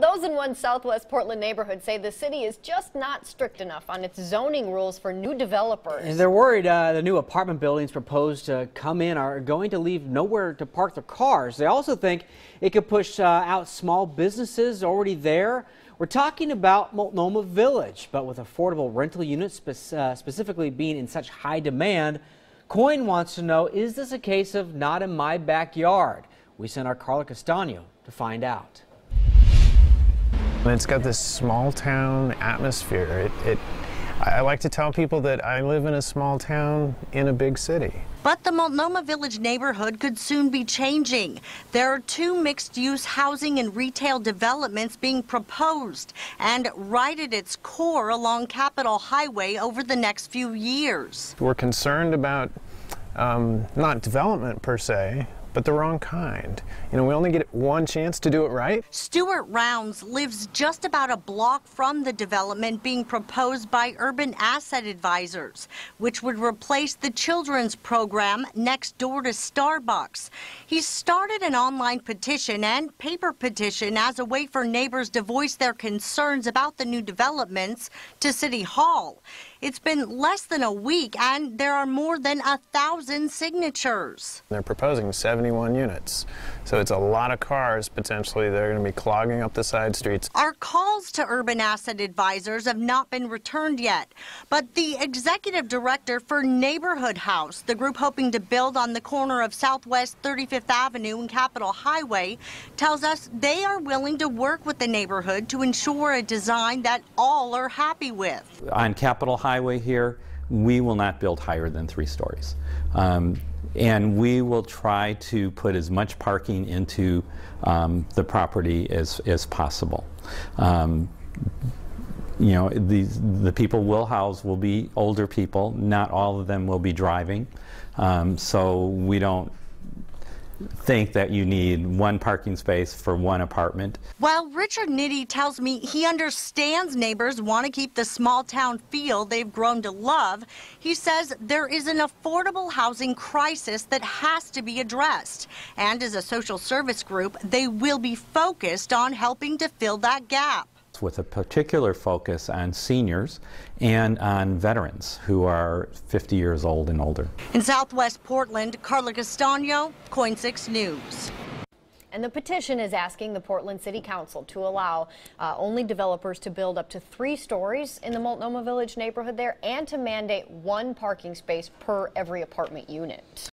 Those in one Southwest Portland neighborhood say the city is just not strict enough on its zoning rules for new developers. And they're worried the new apartment buildings proposed to come in are going to leave nowhere to park their cars. They also think it could push out small businesses already there. We're talking about Multnomah Village, but with affordable rental units specifically being in such high demand, Coyne wants to know, is this a case of not in my backyard? We sent our Carla Castano to find out. It's got this small town atmosphere. I like to tell people that I live in a small town in a big city. But the Multnomah Village neighborhood could soon be changing. There are two mixed-use housing and retail developments being proposed and right at its core along Capitol Highway over the next few years. We're concerned about not development per se, but the wrong kind. You know, we only get one chance to do it right. Stuart Rounds lives just about a block from the development being proposed by Urban Asset Advisors, which would replace the children's program next door to Starbucks. He started an online petition and paper petition as a way for neighbors to voice their concerns about the new developments to City Hall. It's been less than a week and there are more than 1,000 signatures. They're proposing 71 units, so it's a lot of cars potentially that are going to be clogging up the side streets. Our calls to Urban Asset Advisors have not been returned yet, but the executive director for Neighborhood House, the group hoping to build on the corner of Southwest 35th Avenue and Capitol Highway, tells us they are willing to work with the neighborhood to ensure a design that all are happy with. On Capitol Highway here, we will not build higher than 3 stories. And we will try to put as much parking into the property as possible. You know, the people we'll house will be older people. Not all of them will be driving. So we don't think that you need one parking space for one apartment. While Richard Nitty tells me he understands neighbors want to keep the small town feel they've grown to love, he says there is an affordable housing crisis that has to be addressed. And as a social service group, they will be focused on helping to fill that gap, with a particular focus on seniors and on veterans who are 50 years old and older. In Southwest Portland, Carla Castano, KOIN 6 News. And the petition is asking the Portland City Council to allow only developers to build up to 3 stories in the Multnomah Village neighborhood there and to mandate 1 parking space per every apartment unit.